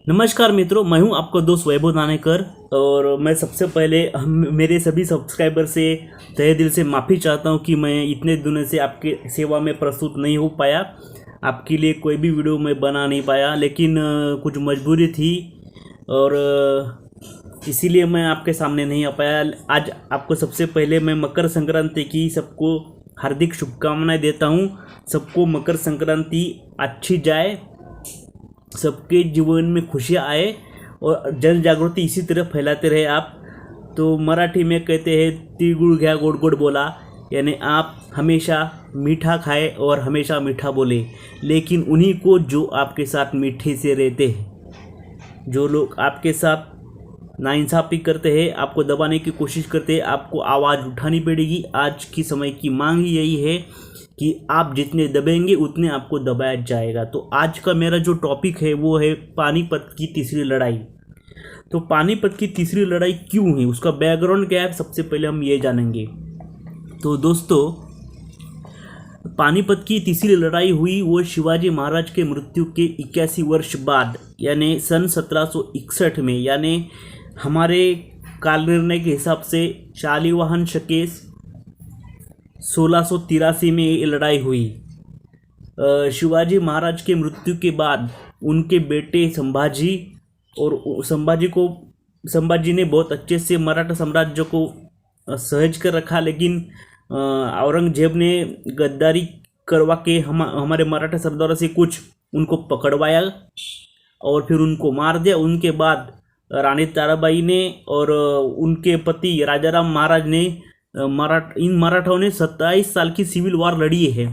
नमस्कार मित्रों, मैं हूं आपका दोस्त वैभव नानेकर। और मैं सबसे पहले मेरे सभी सब्सक्राइबर से तहे दिल से माफ़ी चाहता हूं कि मैं इतने दिनों से आपके सेवा में प्रस्तुत नहीं हो पाया, आपके लिए कोई भी वीडियो मैं बना नहीं पाया। लेकिन कुछ मजबूरी थी और इसीलिए मैं आपके सामने नहीं आ पाया। आज आपको सबसे पहले मैं मकर संक्रांति की सबको हार्दिक शुभकामनाएं देता हूं। सबको मकर संक्रांति अच्छी जाए, सबके जीवन में खुशियाँ आए और जन जागृति इसी तरह फैलाते रहे आप। तो मराठी में कहते हैं तिळगुळ घ्या गोड गोड बोला, यानी आप हमेशा मीठा खाए और हमेशा मीठा बोले, लेकिन उन्हीं को जो आपके साथ मीठे से रहते हैं। जो लोग आपके साथ नाइंसाफ़ी करते हैं, आपको दबाने की कोशिश करते हैं, आपको आवाज़ उठानी पड़ेगी। आज की समय की मांग ही यही है कि आप जितने दबेंगे उतने आपको दबाया जाएगा। तो आज का मेरा जो टॉपिक है वो है पानीपत की तीसरी लड़ाई। तो पानीपत की तीसरी लड़ाई क्यों है, उसका बैकग्राउंड क्या है, सबसे पहले हम ये जानेंगे। तो दोस्तों, पानीपत की तीसरी लड़ाई हुई वो शिवाजी महाराज के मृत्यु के 81 वर्ष बाद, यानी सन 1761 में, यानी हमारे काल निर्णय के हिसाब से शालिवाहन शके 1683 में ये लड़ाई हुई। शिवाजी महाराज के मृत्यु के बाद उनके बेटे संभाजी, और संभाजी ने बहुत अच्छे से मराठा साम्राज्य को सहज कर रखा। लेकिन औरंगजेब ने गद्दारी करवा के हमारे मराठा सरदारों से कुछ उनको पकड़वाया और फिर उनको मार दिया। उनके बाद रानी ताराबाई ने और उनके पति राजाराम महाराज ने इन मराठाओं ने 27 साल की सिविल वॉर लड़ी है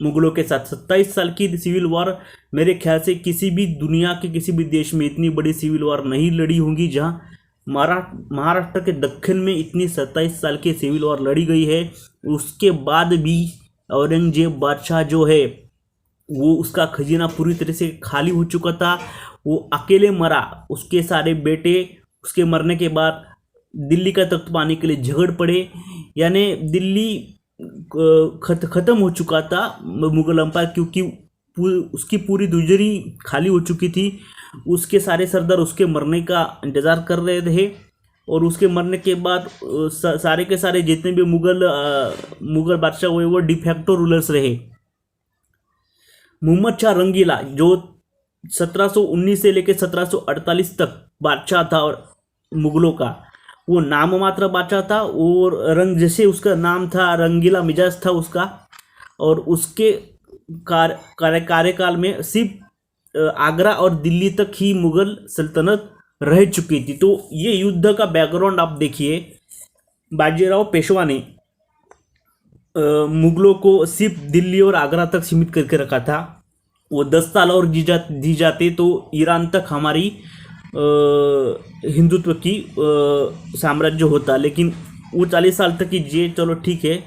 मुगलों के साथ। 27 साल की सिविल वॉर मेरे ख्याल से किसी भी दुनिया के किसी भी देश में इतनी बड़ी सिविल वॉर नहीं लड़ी होंगी जहां महाराष्ट्र के दक्षिण में इतनी 27 साल की सिविल वॉर लड़ी गई है। उसके बाद भी औरंगजेब बादशाह जो है वो उसका खजीना पूरी तरह से खाली हो चुका था। वो अकेले मरा, उसके सारे बेटे उसके मरने के बाद दिल्ली का तख्त पाने के लिए झगड़ पड़े, यानी दिल्ली ख़त्म हो चुका था मुगल अम्पायर, क्योंकि उसकी पूरी दुजरी खाली हो चुकी थी। उसके सारे सरदार उसके मरने का इंतज़ार कर रहे थे और उसके मरने के बाद सारे के सारे जितने भी मुगल बादशाह हुए वो डिफैक्टो रूलर्स रहे। मोहम्मद शाह रंगीला जो 1719 से लेकर 1748 तक बादशाह था और मुगलों का, वो नाम मात्र बादशाह था। और रंग जैसे उसका नाम था, रंगीला मिजाज था उसका। और उसके कार्यकाल में सिर्फ आगरा और दिल्ली तक ही मुगल सल्तनत रह चुकी थी। तो ये युद्ध का बैकग्राउंड आप देखिए। बाजीराव पेशवा ने मुगलों को सिर्फ दिल्ली और आगरा तक सीमित करके रखा था। वो 10 साल और दी जाते तो ईरान तक हमारी हिंदुत्व की साम्राज्य होता, लेकिन वो 40 साल तक ही जिए। चलो ठीक है।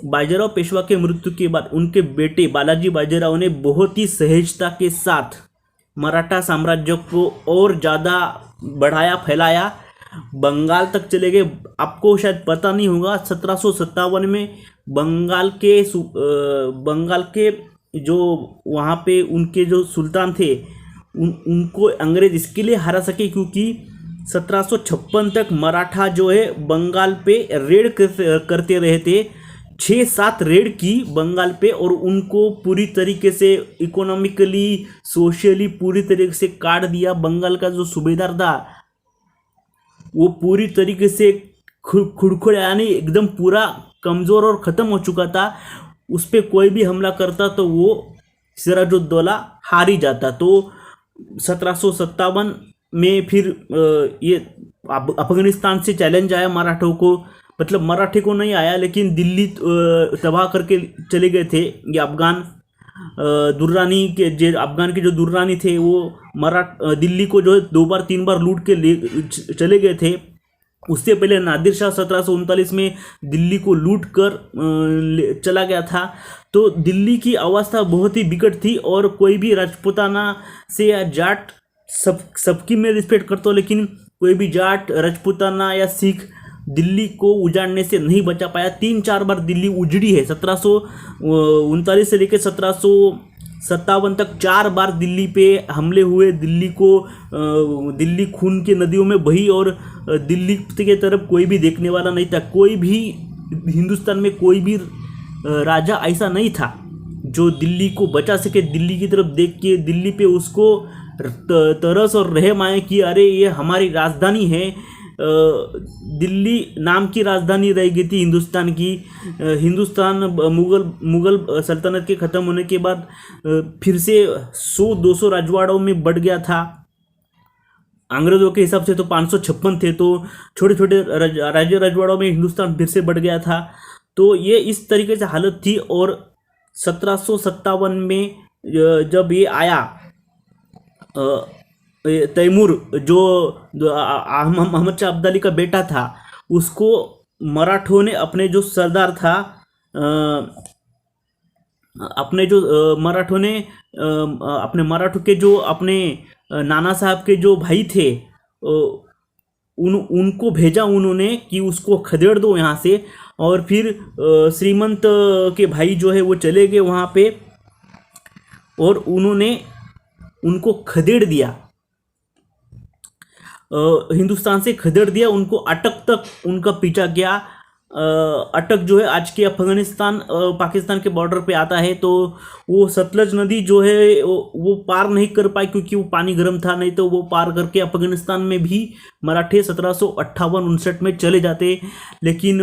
बाजीराव पेशवा के मृत्यु के बाद उनके बेटे बालाजी बाजीराव ने बहुत ही सहजता के साथ मराठा साम्राज्य को और ज़्यादा बढ़ाया, फैलाया, बंगाल तक चले गए। आपको शायद पता नहीं होगा, 1757 में बंगाल के जो वहाँ पे उनके जो सुल्तान थे उनको अंग्रेज इसके लिए हरा सके क्योंकि 1756 तक मराठा जो है बंगाल पे रेड करते रहे थे। 6-7 रेड की बंगाल पे और उनको पूरी तरीके से इकोनॉमिकली, सोशली पूरी तरीके से काट दिया। बंगाल का जो सूबेदार था वो पूरी तरीके से खुड़खुड़ा, यानी एकदम पूरा कमज़ोर और ख़त्म हो चुका था। उस पर कोई भी हमला करता तो वो सिराजुद्दौला हार ही जाता। तो 1757 में फिर ये अफगानिस्तान से चैलेंज आया मराठों को, मतलब मराठी को नहीं आया लेकिन दिल्ली तबाह करके चले गए थे ये अफगान। अफगान के जो दुर्रानी थे वो दिल्ली को जो है 2 बार 3 बार लूट के चले गए थे। उससे पहले नादिर शाह 1739 में दिल्ली को लूट कर चला गया था। तो दिल्ली की अवस्था बहुत ही बिकट थी और कोई भी राजपूताना से या जाट, सबकी मैं रिस्पेक्ट करता हूँ, लेकिन कोई भी जाट, राजपूताना या सिख दिल्ली को उजाड़ने से नहीं बचा पाया। 3-4 बार दिल्ली उजड़ी है। 1739 से लेकर 57 तक 4 बार दिल्ली पे हमले हुए, दिल्ली खून के नदियों में बही और दिल्ली के तरफ कोई भी देखने वाला नहीं था। कोई भी हिंदुस्तान में कोई भी राजा ऐसा नहीं था जो दिल्ली को बचा सके। दिल्ली की तरफ देख के दिल्ली पे उसको तरस और रहम आए कि अरे ये हमारी राजधानी है। दिल्ली नाम की राजधानी रह गई थी हिंदुस्तान की। हिंदुस्तान मुगल सल्तनत के ख़त्म होने के बाद फिर से 100-200 राजवाड़ों में बढ़ गया था। अंग्रेज़ों के हिसाब से तो 556 थे, तो छोटे छोटे राज्य रजवाड़ों में हिंदुस्तान फिर से बढ़ गया था। तो ये इस तरीके से हालत थी। और 1757 में जब ये आया तैमूर, जो मोहम्मद शाह अब्दाली का बेटा था, उसको मराठों ने अपने जो सरदार था, अपने जो मराठों ने अपने मराठों के जो अपने नाना साहब के जो भाई थे, उनको भेजा उन्होंने कि उसको खदेड़ दो यहाँ से। और फिर श्रीमंत के भाई जो है वो चले गए वहाँ पे और उन्होंने उनको खदेड़ दिया, हिंदुस्तान से खदेड़ दिया। उनको अटक तक उनका पीछा किया। अटक जो है आज के अफगानिस्तान पाकिस्तान के बॉर्डर पे आता है। तो वो सतलज नदी जो है वो पार नहीं कर पाए क्योंकि वो पानी गर्म था, नहीं तो वो पार करके अफगानिस्तान में भी मराठे 1758-59 में चले जाते। लेकिन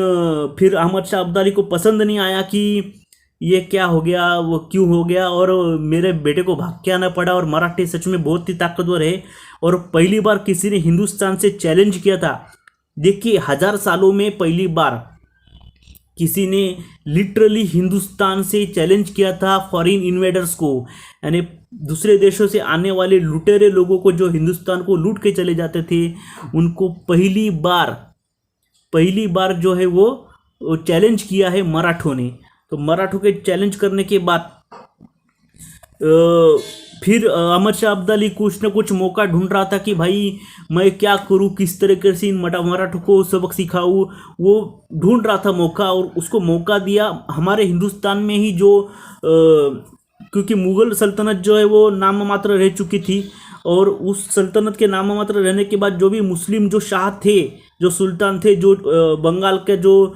फिर अहमद शाह अब्दाली को पसंद नहीं आया कि ये क्या हो गया, वो क्यों हो गया और मेरे बेटे को भाग के आना पड़ा। और मराठे सच में बहुत ही ताकतवर है और पहली बार किसी ने हिंदुस्तान से चैलेंज किया था। देखिए 1000 सालों में पहली बार किसी ने लिटरली हिंदुस्तान से चैलेंज किया था फॉरेन इन्वेडर्स को, यानी दूसरे देशों से आने वाले लुटेरे लोगों को जो हिंदुस्तान को लूट के चले जाते थे, उनको पहली बार जो है वो चैलेंज किया है मराठों ने। तो मराठों के चैलेंज करने के बाद फिर अहमद शाह अब्दाली कुछ न कुछ मौका ढूंढ रहा था कि भाई मैं क्या करूं, किस तरीके से इन मराठों को सबक सिखाऊं। वो ढूंढ रहा था मौका और उसको मौका दिया हमारे हिंदुस्तान में ही, जो क्योंकि मुग़ल सल्तनत जो है वो नाम मात्र रह चुकी थी। और उस सल्तनत के नाम मात्र रहने के बाद जो भी मुस्लिम जो शाह थे, जो सुल्तान थे, जो बंगाल के जो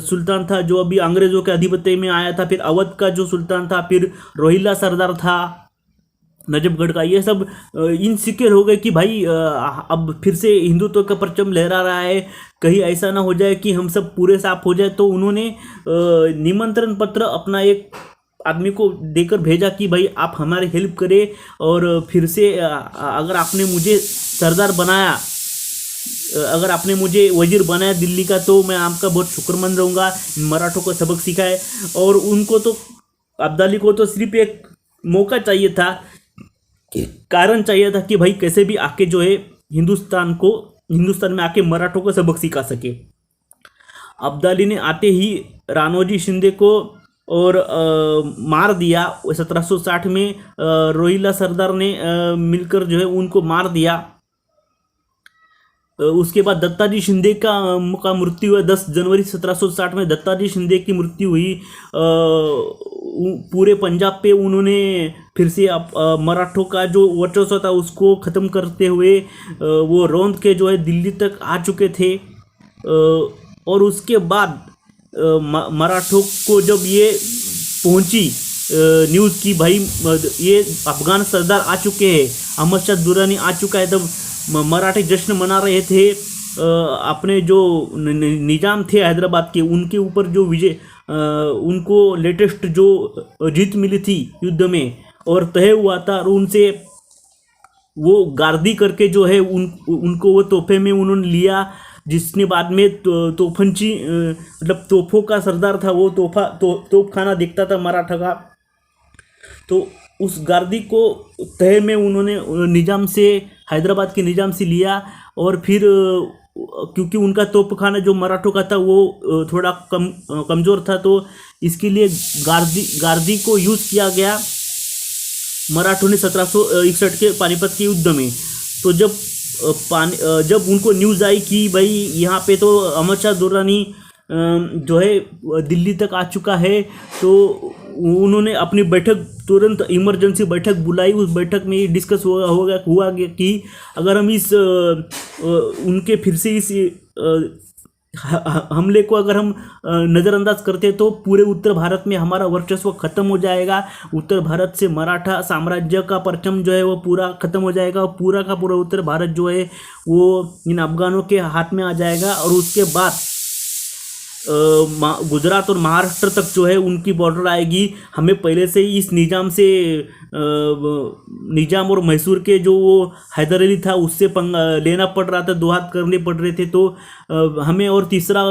सुल्तान था जो अभी अंग्रेज़ों के अधिपत्य में आया था, फिर अवध का जो सुल्तान था, फिर रोहिल्ला सरदार था नजफगढ़ का, ये सब इनसिक्योर हो गए कि भाई अब फिर से हिंदुत्व का परचम लहरा रहा है, कहीं ऐसा ना हो जाए कि हम सब पूरे साफ हो जाए। तो उन्होंने निमंत्रण पत्र अपना एक आदमी को देकर भेजा कि भाई आप हमारी हेल्प करें और फिर से अगर आपने मुझे सरदार बनाया, अगर आपने मुझे वजीर बनाया दिल्ली का, तो मैं आपका बहुत शुक्रमंद रहूँगा। मराठों को सबक सिखाए। और उनको तो अब्दाली को तो सिर्फ एक मौका चाहिए था, कारण चाहिए था कि भाई कैसे भी आके जो है हिंदुस्तान में आके मराठों को सबक सिखा सके। अब्दाली ने आते ही राणोजी शिंदे को और मार दिया। 1760 में रोहिल्ला सरदार ने मिलकर जो है उनको मार दिया। उसके बाद दत्ताजी शिंदे का मृत्यु हुआ 10 जनवरी 1760 में दत्ताजी शिंदे की मृत्यु हुई। पूरे पंजाब पे उन्होंने फिर से मराठों का जो वर्चस्व था उसको ख़त्म करते हुए वो रौंद के जो है दिल्ली तक आ चुके थे। और उसके बाद मराठों को जब ये पहुंची न्यूज़ की भाई ये अफगान सरदार आ चुके हैं, अहमद शाह दुरानी आ चुका है, तब मराठे जश्न मना रहे थे। अपने जो निजाम थे हैदराबाद के, उनके ऊपर जो विजय उनको लेटेस्ट जो जीत मिली थी युद्ध में और तय हुआ था, और उनसे वो गार्दी करके जो है उनको वो तोहफे में उन्होंने लिया, जिसने बाद में तोफनची मतलब तोपों का सरदार था। वो तोपखाना देखता था मराठा का। तो उस गार्दी को तय में उन्होंने निजाम से, हैदराबाद के निजाम से लिया। और फिर क्योंकि उनका तोपखाना जो मराठों का था वो थोड़ा कमज़ोर था, तो इसके लिए गार्दी को यूज़ किया गया मराठों ने 1761 के पानीपत के युद्ध में। तो जब उनको न्यूज़ आई कि भाई यहाँ पे तो अहमद शाह दुर्रानी जो है दिल्ली तक आ चुका है, तो उन्होंने अपनी बैठक तुरंत इमरजेंसी बैठक बुलाई। उस बैठक में ये डिस्कस हुआ कि अगर हम इस उनके फिर से इस हमले को अगर हम नज़रअंदाज करते तो पूरे उत्तर भारत में हमारा वर्चस्व खत्म हो जाएगा। उत्तर भारत से मराठा साम्राज्य का परचम जो है वो पूरा खत्म हो जाएगा। पूरा का पूरा उत्तर भारत जो है वो इन अफगानों के हाथ में आ जाएगा। और उसके बाद गुजरात और महाराष्ट्र तक जो है उनकी बॉर्डर आएगी। हमें पहले से ही इस निजाम और मैसूर के जो वो हैदर अली था उससे लेना पड़ रहा था, दो हाथ करने पड़ रहे थे। तो हमें और तीसरा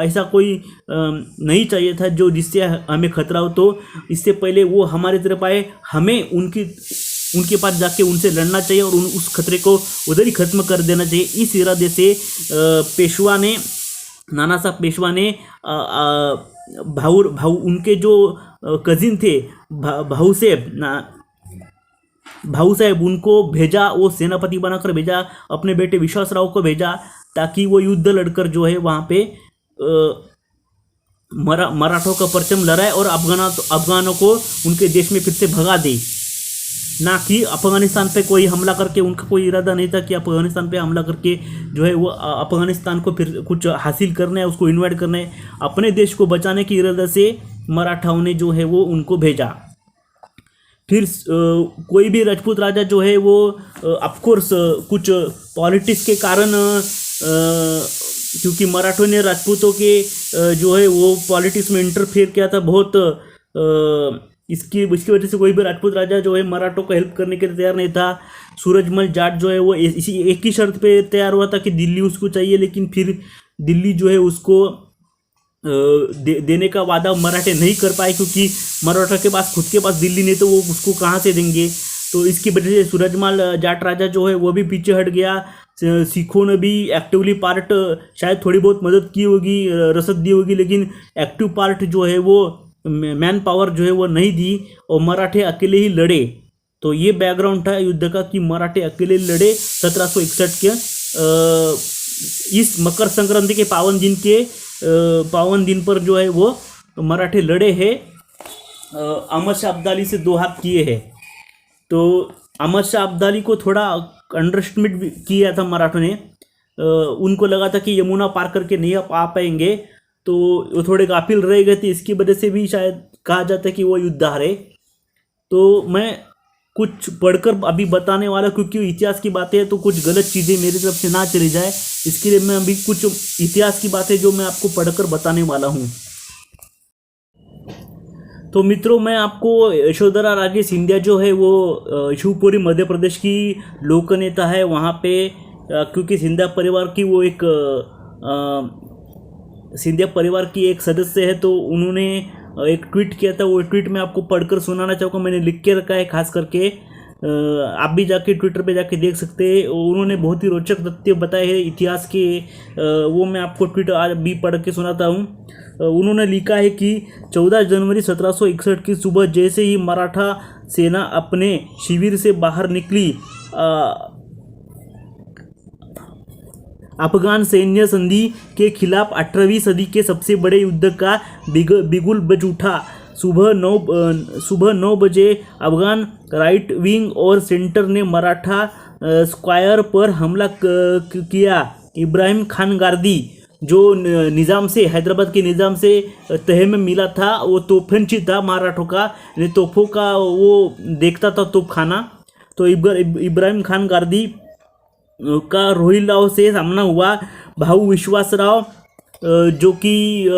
ऐसा कोई नहीं चाहिए था जो जिससे हमें खतरा हो। तो इससे पहले वो हमारी तरफ आए, हमें उनके पास जाके उनसे लड़ना चाहिए और उस खतरे को उधर ही खत्म कर देना चाहिए। इस इरादे से नाना साहब पेशवा ने भाऊ उनके जो कजिन थे भाऊ साहेब उनको भेजा, वो सेनापति बनाकर भेजा, अपने बेटे विश्वासराव को भेजा ताकि वो युद्ध लड़कर जो है वहाँ पे मराठों का परचम लहराए और अफगानों को उनके देश में फिर से भगा दे। ना कि अफगानिस्तान पे कोई हमला करके, उनका कोई इरादा नहीं था कि अफगानिस्तान पे हमला करके जो है वो अफगानिस्तान को फिर कुछ हासिल करना है, उसको इन्वाइट करना है। अपने देश को बचाने की इरादा से मराठाओं ने जो है वो उनको भेजा। फिर कोई भी राजपूत राजा जो है वो ऑफकोर्स कुछ पॉलिटिक्स के कारण, क्योंकि मराठों ने राजपूतों के जो है वो पॉलिटिक्स में इंटरफेयर किया था बहुत, इसकी वजह से कोई भी राजपूत राजा जो है मराठों को हेल्प करने के लिए तैयार नहीं था। सूरजमल जाट जो है वो इसी एक ही शर्त पे तैयार हुआ था कि दिल्ली उसको चाहिए, लेकिन फिर दिल्ली जो है उसको देने का वादा मराठे नहीं कर पाए, क्योंकि मराठा के पास खुद के पास दिल्ली नहीं तो वो उसको कहाँ से देंगे। तो इसकी वजह से सूरजमल जाट राजा जो है वो भी पीछे हट गया। सिखों ने भी एक्टिवली पार्ट शायद थोड़ी बहुत मदद की होगी, रसद दी होगी, लेकिन एक्टिव पार्ट जो है वो मैन पावर जो है वो नहीं दी और मराठे अकेले ही लड़े। तो ये बैकग्राउंड था युद्ध का कि मराठे अकेले लड़े 1761 के इस मकर संक्रांति के पावन दिन पर जो है वो मराठे लड़े हैं। अहमद शाह अब्दाली से दो हाथ किए हैं। तो अहमद शाह अब्दाली को थोड़ा अंडरएस्टिमेट किया था मराठों ने। उनको लगा था कि यमुना पार करके नहीं आ पाएंगे, तो वो थोड़े गाफिल रह गए थे। इसकी वजह से भी शायद कहा जाता है कि वो युद्ध हारे। तो मैं कुछ पढ़कर अभी बताने वाला, क्योंकि इतिहास की बातें हैं तो कुछ गलत चीज़ें मेरी तरफ से ना चली जाए, इसके लिए मैं अभी कुछ इतिहास की बातें जो मैं आपको पढ़कर बताने वाला हूँ। तो मित्रों, मैं आपको यशोधरा राजे सिंधिया जो है वो शिवपुरी मध्य प्रदेश की लोक नेता है। वहाँ पे क्योंकि सिंधिया परिवार की एक सदस्य है, तो उन्होंने एक ट्वीट किया था। वो ट्वीट मैं आपको पढ़कर सुनाना चाहूँगा, मैंने लिख के रखा है खास करके। आप भी जाके ट्विटर पे जाके देख सकते हैं। उन्होंने बहुत ही रोचक तथ्य बताए हैं इतिहास के, वो मैं आपको ट्वीट आज भी पढ़ के सुनाता हूँ। उन्होंने लिखा है कि 14 जनवरी 1761 की सुबह जैसे ही मराठा सेना अपने शिविर से बाहर निकली, अफगान सैन्य संधि के खिलाफ 18वीं सदी के सबसे बड़े युद्ध का बिगुल बज उठा। सुबह 9 बजे अफगान राइट विंग और सेंटर ने मराठा स्क्वायर पर हमला किया। इब्राहिम खान गारदी जो निज़ाम से, हैदराबाद के निज़ाम से तह में मिला था, वो तोफनची था मराठों का, तोपों का वो देखता था तोप खाना। तो इब्राहिम खान गारदी का रोहिल्लाओं से सामना हुआ। भाऊ विश्वासराव जो कि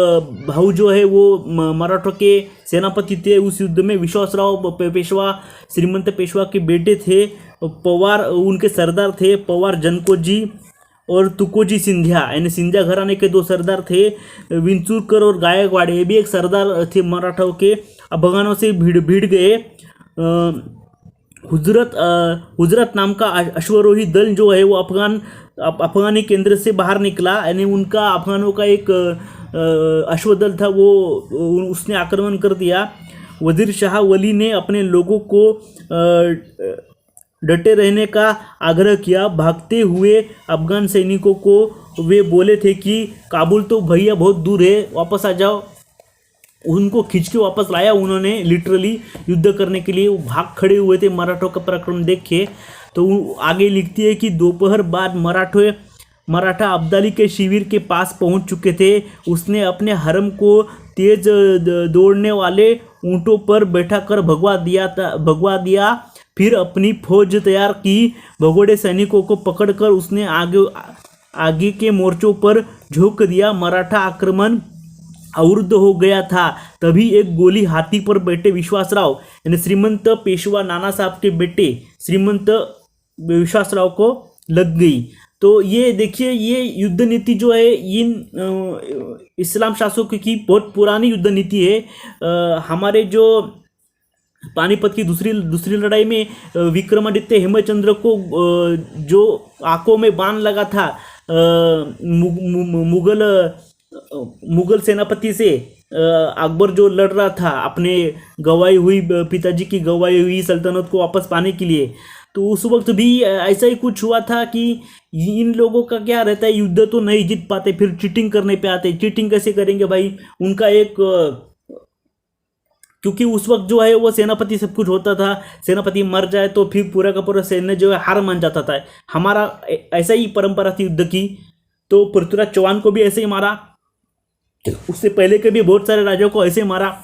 भाऊ जो है वो मराठों के सेनापति थे उस युद्ध में। विश्वासराव पेशवा, श्रीमंत पेशवा के बेटे थे। पवार उनके सरदार थे, पवार जनकोजी और तुकोजी सिंधिया, यानी सिंधिया घराने के दो सरदार थे। विंचुरकर और गायकवाड़ ये भी एक सरदार थे मराठाओं के। अफगानों से भीड़ गए। हुजरत नाम का अश्वरोही दल जो है वो अफगानी केंद्र से बाहर निकला, यानी उनका अफगानों का एक अश्वदल था, वो उसने आक्रमण कर दिया। वजीर शाह वली ने अपने लोगों को डटे रहने का आग्रह किया। भागते हुए अफगान सैनिकों को वे बोले थे कि काबुल तो भैया बहुत दूर है, वापस आ जाओ। उनको खींच के वापस लाया उन्होंने लिटरली युद्ध करने के लिए। वो भाग खड़े हुए थे मराठों का पराक्रम देख के। तो आगे लिखती है कि दोपहर बाद मराठा अब्दाली के शिविर के पास पहुंच चुके थे। उसने अपने हरम को तेज दौड़ने वाले ऊंटों पर बैठा कर भगवा दिया। फिर अपनी फौज तैयार की। भगोड़े सैनिकों को पकड़कर उसने आगे के मोर्चों पर झोंक दिया। मराठा आक्रमण अवरुद्ध हो गया था। तभी एक गोली हाथी पर बैठे विश्वासराव यानी श्रीमंत पेशवा नाना साहब के बेटे श्रीमंत विश्वासराव को लग गई। तो ये देखिए, ये युद्ध नीति जो है इन इस्लाम शासकों की बहुत पुरानी युद्ध नीति है। हमारे जो पानीपत की दूसरी लड़ाई में विक्रमादित्य हेमचंद्र को जो आंखों में बाण लगा था मुगल सेनापति से, अकबर जो लड़ रहा था अपने पिताजी की गवाई हुई सल्तनत को वापस पाने के लिए, तो उस वक्त भी ऐसा ही कुछ हुआ था कि इन लोगों का क्या रहता है, युद्ध तो नहीं जीत पाते, फिर चीटिंग करने पे आते। चीटिंग कैसे करेंगे भाई, उनका एक क्योंकि उस वक्त जो है वो सेनापति सब कुछ होता था, सेनापति मर जाए तो फिर पूरा का पूरा सैन्य जो है हार मान जाता था। हमारा ऐसा ही परंपरा थी युद्ध की। तो पृथ्वीराज चौहान को भी ऐसे ही मारा, उससे पहले के भी बहुत सारे राजाओं को ऐसे मारा।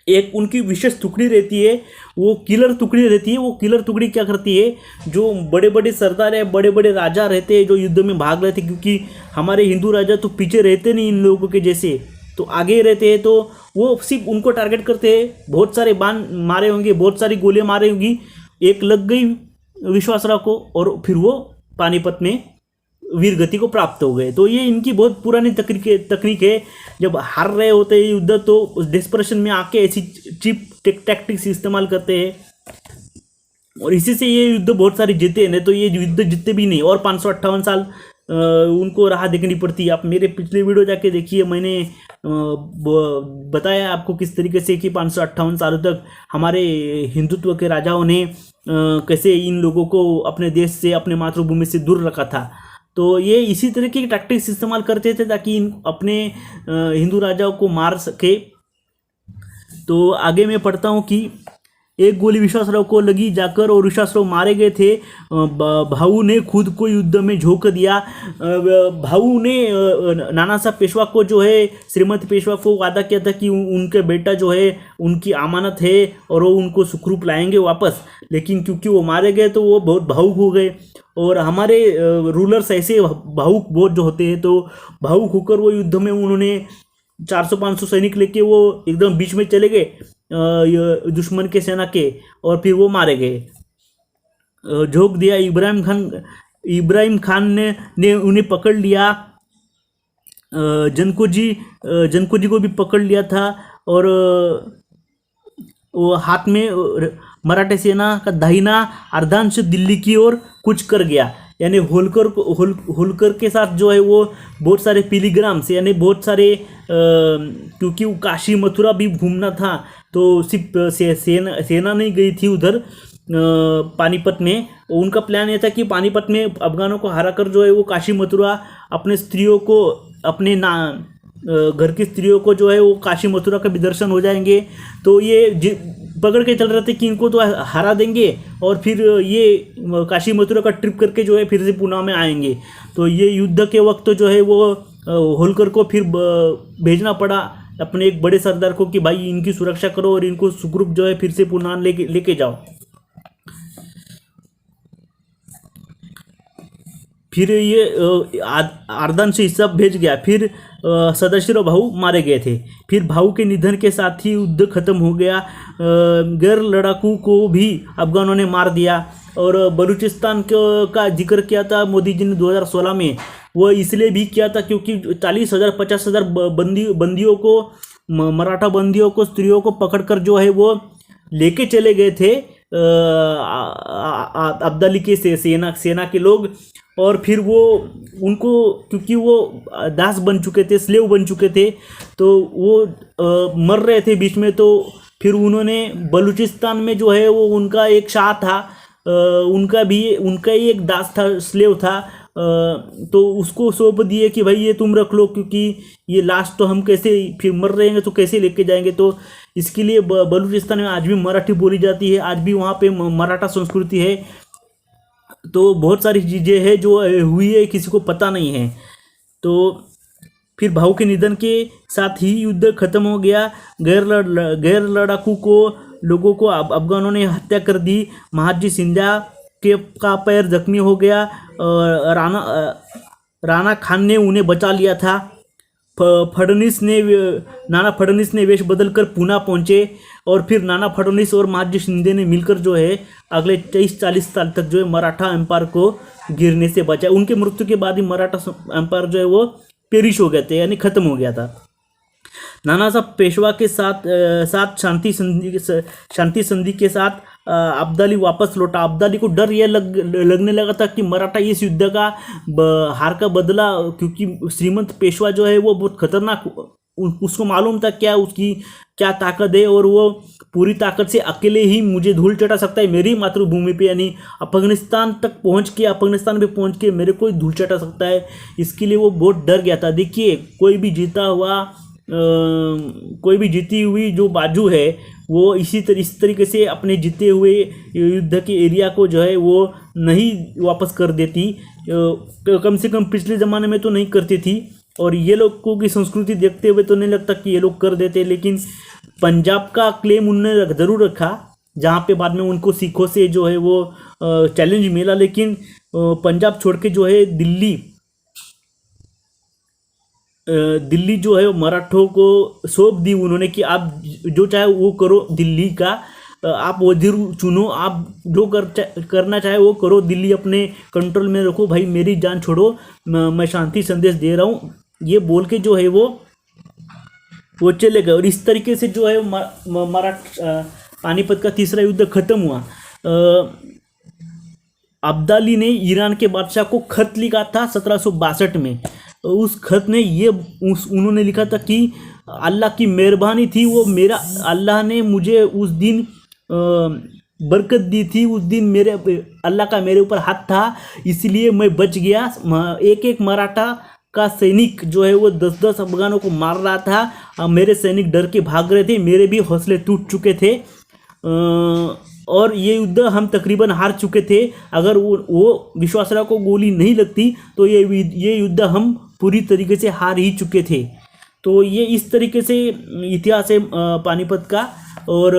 एक उनकी विशेष टुकड़ी रहती है, वो किलर टुकड़ी रहती है। वो किलर टुकड़ी क्या करती है, जो बड़े बड़े सरदार है, बड़े बड़े राजा रहते हैं जो युद्ध में भाग रहे थे, क्योंकि हमारे हिंदू राजा तो पीछे रहते नहीं इन लोगों के जैसे, तो आगे रहते हैं, तो वो सिर्फ उनको टारगेट करते हैं। बहुत सारे बाण मारे होंगे, बहुत सारी गोलियां मारे होंगी, एक लग गई विश्वासराव को और फिर वो पानीपत में वीर गति को प्राप्त हो गए। तो ये इनकी बहुत पुरानी तकनीक है। जब हार रहे होते हैं युद्ध तो डेस्परेशन में आके ऐसी चीप टैक्टिक्स इस्तेमाल करते हैं और इसी से ये युद्ध बहुत सारे जीते हैं। नहीं तो ये युद्ध जीतते भी नहीं और 558 साल उनको राह देखनी पड़ती है। आप मेरे पिछले वीडियो जाके देखिए, मैंने बताया आपको किस तरीके से कि 558 सालों तक हमारे हिंदुत्व के राजाओं ने कैसे इन लोगों को अपने देश से, अपने मातृभूमि से दूर रखा था। तो ये इसी तरह की टैक्टिक्स इस्तेमाल करते थे ताकि अपने हिंदू राजाओं को मार सके। तो आगे मैं पढ़ता हूँ कि एक गोली विश्वासराव को लगी जाकर और विश्वासराव मारे गए थे। भाऊ ने खुद को युद्ध में झोंक दिया। भाऊ ने नाना साहब पेशवा को जो है, श्रीमंत पेशवा को वादा किया था कि उनके बेटा जो है उनकी अमानत है और वो उनको सुखरूप लाएंगे वापस, लेकिन क्योंकि वो मारे गए तो वो बहुत भावुक हो गए। और हमारे रूलर्स ऐसे भावुक बहुत जो होते हैं, तो भावुक होकर वो युद्ध में उन्होंने 400-500 सैनिक लेके वो एकदम बीच में चले गए दुश्मन के सेना के, और फिर वो मारे गए। झोंक दिया। इब्राहिम खान ने उन्हें पकड़ लिया। जनको जी को भी पकड़ लिया था और वो हाथ में मराठा सेना का दाहिना अर्धांश दिल्ली की ओर कूच कर गया। यानी होलकर के साथ जो है वो बहुत सारे पिलीग्राम्स यानी बहुत सारे क्योंकि वो काशी मथुरा भी घूमना था, तो सिर्फ सेना नहीं गई थी उधर पानीपत में। उनका प्लान ये था कि पानीपत में अफगानों को हरा कर जो है वो काशी मथुरा अपने स्त्रियों को, अपने घर की स्त्रियों को जो है वो काशी मथुरा का भी दर्शन हो जाएंगे। तो ये पकड़ के चल रहे थे कि इनको तो हरा देंगे और फिर ये काशी मथुरा का ट्रिप करके जो है फिर से पुणे में आएंगे। तो ये युद्ध के वक्त जो है वो होलकर को फिर भेजना पड़ा अपने एक बड़े सरदार को कि भाई इनकी सुरक्षा करो और इनको सुखरूप जो है फिर से पुणे लेके जाओ। फिर ये अर्धांश हिस्सा भेज गया। फिर सदाशिवराव भाऊ मारे गए थे। फिर भाऊ के निधन के साथ ही युद्ध खत्म हो गया। गैर लड़ाकू को भी अफगानों ने मार दिया। और बलूचिस्तान का जिक्र किया था मोदी जी ने 2016 में, वो इसलिए भी किया था क्योंकि 40,000 50,000 बंदियों को, मराठा बंदियों को, स्त्रियों को पकड़कर जो है वो लेके चले गए थे अब्दाली के सेना के लोग। और फिर वो उनको, क्योंकि वो दास बन चुके थे, स्लेव बन चुके थे, तो वो मर रहे थे बीच में। तो फिर उन्होंने बलूचिस्तान में जो है वो उनका एक शाह था, उनका ही एक दास था, स्लेव था, तो उसको सौंप दिए कि भाई ये तुम रख लो, क्योंकि ये लास्ट तो हम कैसे फिर मर रहेंगे तो कैसे लेके जाएंगे। तो इसके लिए बलूचिस्तान में आज भी मराठी बोली जाती है, आज भी वहाँ पे मराठा संस्कृति है। तो बहुत सारी चीज़ें हैं जो हुई है, किसी को पता नहीं है। तो फिर भाऊ के निधन के साथ ही युद्ध खत्म हो गया। गैर लड़ाकू लोगों को अफगानों ने हत्या कर दी। महादजी सिंधिया का पैर जख्मी हो गया। राणा खान ने उन्हें बचा लिया था। नाना फडणवीस ने वेश बदलकर पूना पहुंचे और फिर नाना फडणवीस और महादजी शिंदे ने मिलकर जो है अगले 30-40 साल तक जो है मराठा एम्पायर को गिरने से बचाया। उनके मृत्यु के बाद ही मराठा एम्पायर जो है वो पेरिश हो गए थे, यानी खत्म हो गया था। नाना साहब पेशवा के साथ शांति संधि के साथ अब्दाली वापस लौटा। अब्दाली को डर यह लगने लगा था कि मराठा इस युद्ध का हार का बदला, क्योंकि श्रीमंत पेशवा जो है वो बहुत खतरनाक, उसको मालूम था क्या उसकी क्या ताकत है, और वो पूरी ताकत से अकेले ही मुझे धूल चटा सकता है मेरी मातृभूमि पे, यानी अफगानिस्तान में पहुंच के मेरे को धूल चटा सकता है। इसके लिए वो बहुत डर गया था। देखिए, कोई भी जीती हुई जो बाजू है वो इस तरीके से अपने जीते हुए युद्ध के एरिया को जो है वो नहीं वापस कर देती, कम से कम पिछले ज़माने में तो नहीं करती थी। और ये लोगों की संस्कृति देखते हुए तो नहीं लगता कि ये लोग कर देते। लेकिन पंजाब का क्लेम उन्होंने ज़रूर रखा, जहाँ पे बाद में उनको सिखों से जो है वो चैलेंज मिला। लेकिन पंजाब छोड़ के जो है दिल्ली जो है मराठों को सौंप दी उन्होंने कि आप जो चाहे वो करो, दिल्ली का आप वजीर चुनो, आप जो करना चाहे वो करो, दिल्ली अपने कंट्रोल में रखो, भाई मेरी जान छोड़ो, मैं शांति संदेश दे रहा हूँ, ये बोल के जो है वो चले गए। और इस तरीके से जो है पानीपत का तीसरा युद्ध खत्म हुआ। अब्दाली ने ईरान के बादशाह को खत लिखा था 1762 में। उस खत में उन्होंने लिखा था कि अल्लाह की मेहरबानी थी, वो मेरा अल्लाह ने मुझे उस दिन बरकत दी थी, उस दिन मेरे अल्लाह का मेरे ऊपर हाथ था, इसलिए मैं बच गया। एक मराठा का सैनिक जो है वो 10-10 अफगानों को मार रहा था। मेरे सैनिक डर के भाग रहे थे, मेरे भी हौसले टूट चुके थे, और ये युद्ध हम तकरीबन हार चुके थे। अगर वो विश्वासराव को गोली नहीं लगती तो ये युद्ध हम पूरी तरीके से हार ही चुके थे। तो ये इस तरीके से इतिहास है पानीपत का। और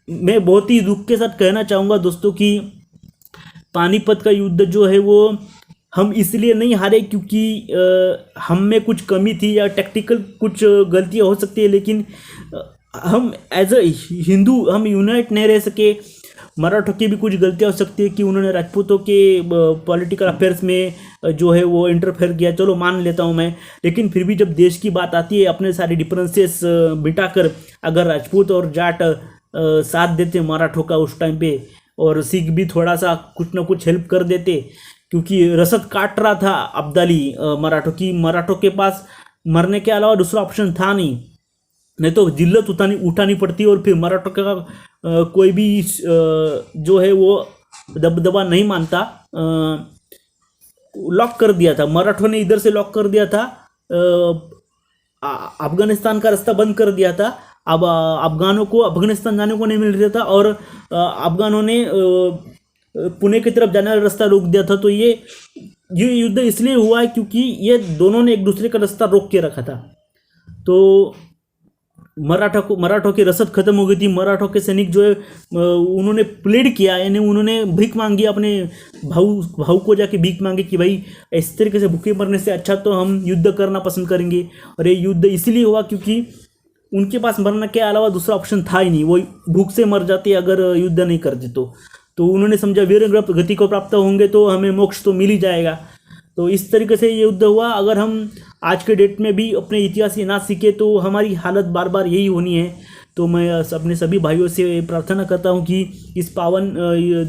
मैं बहुत ही दुख के साथ कहना चाहूँगा दोस्तों कि पानीपत का युद्ध जो है वो हम इसलिए नहीं हारे क्योंकि हम में कुछ कमी थी या टेक्निकल कुछ गलतियाँ हो सकती है, लेकिन हम एज अ हिंदू हम यूनाइट नहीं रह सके। मराठों की भी कुछ गलतियाँ हो सकती है कि उन्होंने राजपूतों के पॉलिटिकल अफेयर्स में जो है वो इंटरफेयर किया, चलो मान लेता हूँ मैं। लेकिन फिर भी जब देश की बात आती है, अपने सारे डिफरेंसेस मिटाकर अगर राजपूत और जाट साथ देते मराठों का उस टाइम पे, और सिख भी थोड़ा सा कुछ ना कुछ हेल्प कर देते, क्योंकि रसद काट रहा था अब्दाली मराठों के पास मरने के अलावा दूसरा ऑप्शन था नहीं तो जिल्लत उठानी पड़ती, और फिर मराठों का कोई भी जो है वो दबदबा नहीं मानता। लॉक कर दिया था मराठों ने, इधर से लॉक कर दिया था, अफगानिस्तान का रास्ता बंद कर दिया था। अब अफगानों को अफगानिस्तान जाने को नहीं मिल रहा था, और अफगानों ने पुणे की तरफ जाने वाला रास्ता रोक दिया था। तो ये युद्ध इसलिए हुआ है क्योंकि ये दोनों ने एक दूसरे का रास्ता रोक के रखा था। तो मराठों की रसद खत्म हो गई थी। मराठों के सैनिक जो है उन्होंने प्लेड किया, यानी उन्होंने भीख मांगी, अपने भाऊ को जाके भीख मांगी कि भाई इस तरीके से भूखे मरने से अच्छा तो हम युद्ध करना पसंद करेंगे। और ये युद्ध इसलिए हुआ क्योंकि उनके पास मरने के अलावा दूसरा ऑप्शन था ही नहीं, वो भूख से मर जाते अगर युद्ध नहीं करते तो उन्होंने समझा वीर गति को प्राप्त होंगे तो हमें मोक्ष तो मिल ही जाएगा। तो इस तरीके से ये युद्ध हुआ। अगर हम आज के डेट में भी अपने इतिहास से ना सीखे तो हमारी हालत बार बार यही होनी है। तो मैं अपने सभी भाइयों से प्रार्थना करता हूँ कि इस पावन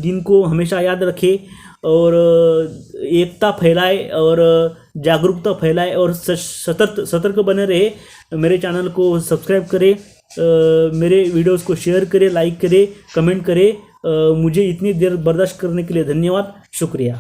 दिन को हमेशा याद रखें और एकता फैलाए और जागरूकता फैलाए और सतर्क बने रहे। मेरे चैनल को सब्सक्राइब करें, मेरे वीडियोस को शेयर करें, लाइक करें, कमेंट करें। मुझे इतनी देर बर्दाश्त करने के लिए धन्यवाद, शुक्रिया।